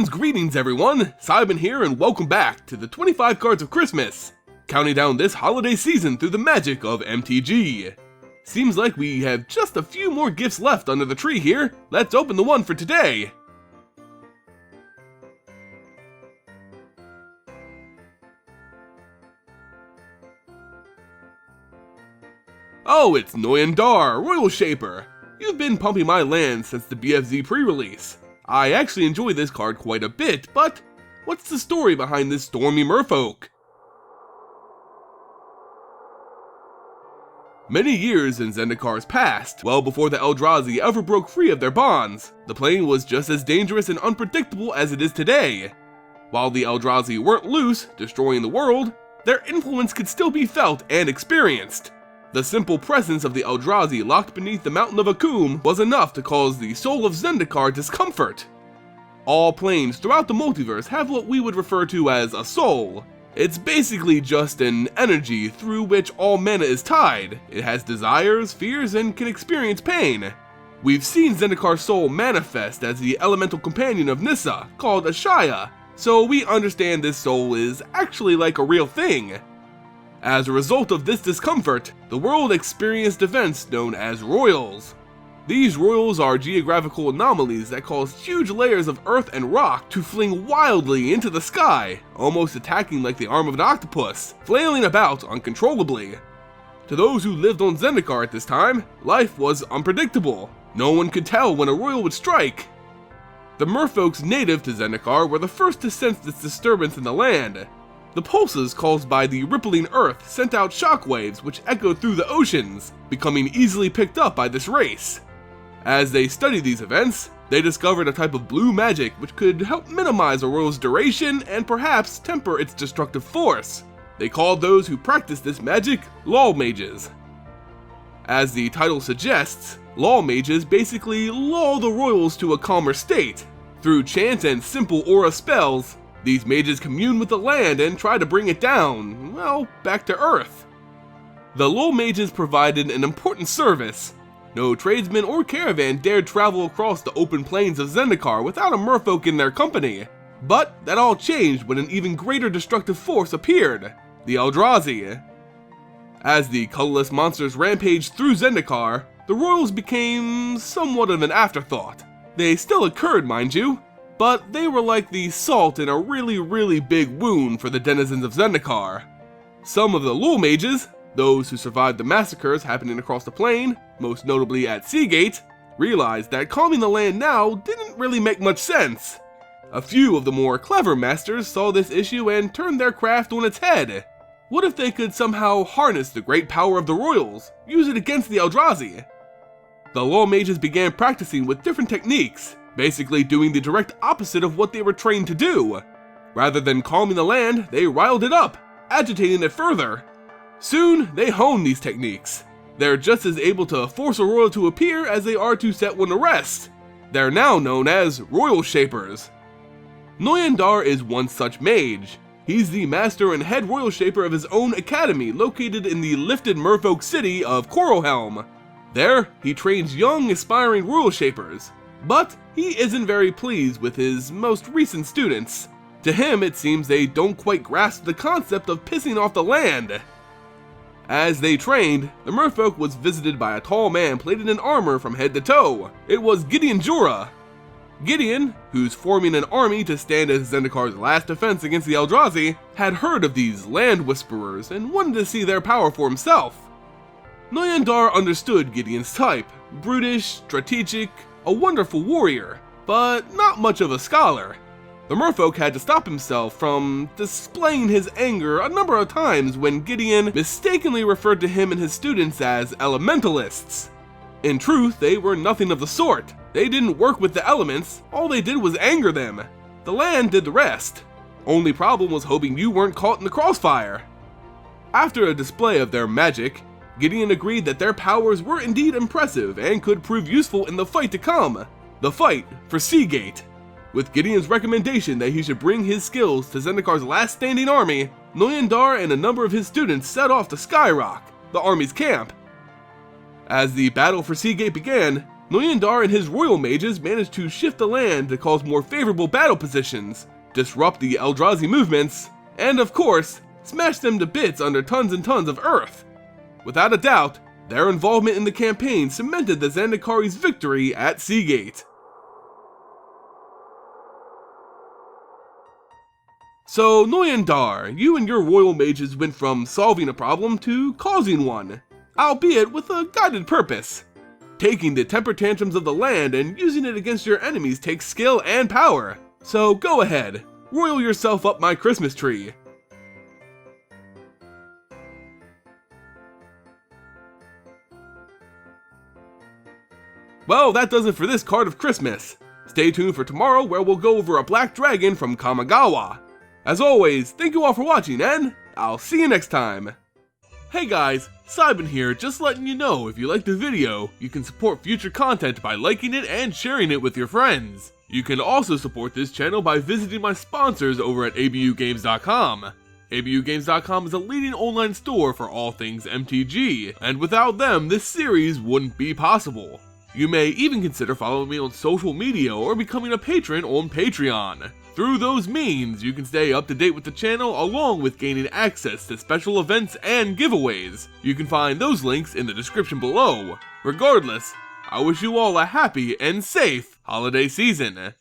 Greetings everyone, Simon here and welcome back to the 25 Cards of Christmas, counting down this holiday season through the magic of MTG. Seems like we have just a few more gifts left under the tree here. Let's open the one for today. Oh, it's Noyan Dar, Roil Shaper. You've been pumping my land since the BFZ pre-release. I actually enjoy this card quite a bit, but what's the story behind this stormy merfolk? Many years in Zendikar's past, well before the Eldrazi ever broke free of their bonds, the plane was just as dangerous and unpredictable as it is today. While the Eldrazi weren't loose, destroying the world, their influence could still be felt and experienced. The simple presence of the Eldrazi locked beneath the mountain of Akum was enough to cause the soul of Zendikar discomfort. All planes throughout the multiverse have what we would refer to as a soul. It's basically just an energy through which all mana is tied. It has desires, fears, and can experience pain. We've seen Zendikar's soul manifest as the elemental companion of Nissa, called Ashaya, so we understand this soul is actually like a real thing. As a result of this discomfort, the world experienced events known as roils. These roils are geographical anomalies that cause huge layers of earth and rock to fling wildly into the sky, almost attacking like the arm of an octopus, flailing about uncontrollably. To those who lived on Zendikar at this time, life was unpredictable. No one could tell when a roil would strike. The merfolks native to Zendikar were the first to sense this disturbance in the land. The pulses caused by the rippling earth sent out shockwaves which echoed through the oceans, becoming easily picked up by this race. As they studied these events, they discovered a type of blue magic which could help minimize a roil's duration and perhaps temper its destructive force. They called those who practiced this magic law mages. As the title suggests, law mages basically lull the roils to a calmer state. Through chant and simple aura spells, these mages commune with the land and try to bring it down, well, back to Earth. The lull mages provided an important service. No tradesman or caravan dared travel across the open plains of Zendikar without a merfolk in their company. But that all changed when an even greater destructive force appeared, the Eldrazi. As the colorless monsters rampaged through Zendikar, the roils became somewhat of an afterthought. They still occurred, mind you, but they were like the salt in a really big wound for the denizens of Zendikar. Some of the lull mages, those who survived the massacres happening across the plain, most notably at Seagate, realized that calming the land now didn't really make much sense. A few of the more clever masters saw this issue and turned their craft on its head. What if they could somehow harness the great power of the roils, use it against the Eldrazi? The lull mages began practicing with different techniques, basically doing the direct opposite of what they were trained to do. Rather than calming the land, they riled it up, agitating it further. Soon, they honed these techniques. They're just as able to force a roil to appear as they are to set one to rest. They're now known as Roil Shapers. Noyan Dar is one such mage. He's the master and head Roil Shaper of his own academy located in the lifted merfolk city of Coralhelm. There, he trains young, aspiring Roil Shapers. But he isn't very pleased with his most recent students. To him, it seems they don't quite grasp the concept of pissing off the land. As they trained, the merfolk was visited by a tall man plated in armor from head to toe. It was Gideon Jura. Gideon, who's forming an army to stand as Zendikar's last defense against the Eldrazi, had heard of these land whisperers and wanted to see their power for himself. Noyan Dar understood Gideon's type, brutish, strategic, a wonderful warrior, but not much of a scholar. The merfolk had to stop himself from displaying his anger a number of times when Gideon mistakenly referred to him and his students as elementalists. In truth, they were nothing of the sort. They didn't work with the elements, all they did was anger them. The land did the rest. Only problem was hoping you weren't caught in the crossfire. After a display of their magic, Gideon agreed that their powers were indeed impressive and could prove useful in the fight to come, the fight for Seagate. With Gideon's recommendation that he should bring his skills to Zendikar's last standing army, Noyan Dar and a number of his students set off to Skyrock, the army's camp. As the battle for Seagate began, Noyan Dar and his royal mages managed to shift the land to cause more favorable battle positions, disrupt the Eldrazi movements, and of course, smash them to bits under tons and tons of earth. Without a doubt, their involvement in the campaign cemented the Zendikari's victory at Seagate. So, Noyan Dar, you and your royal mages went from solving a problem to causing one, albeit with a guided purpose. Taking the temper tantrums of the land and using it against your enemies takes skill and power. So go ahead, roil yourself up my Christmas tree. Well, that does it for this card of Christmas. Stay tuned for tomorrow where we'll go over a black dragon from Kamigawa. As always, thank you all for watching and I'll see you next time. Hey guys, Simon here, just letting you know if you liked the video, you can support future content by liking it and sharing it with your friends. You can also support this channel by visiting my sponsors over at abugames.com. abugames.com is a leading online store for all things MTG, and without them, this series wouldn't be possible. You may even consider following me on social media or becoming a patron on Patreon. Through those means, you can stay up to date with the channel along with gaining access to special events and giveaways. You can find those links in the description below. Regardless, I wish you all a happy and safe holiday season.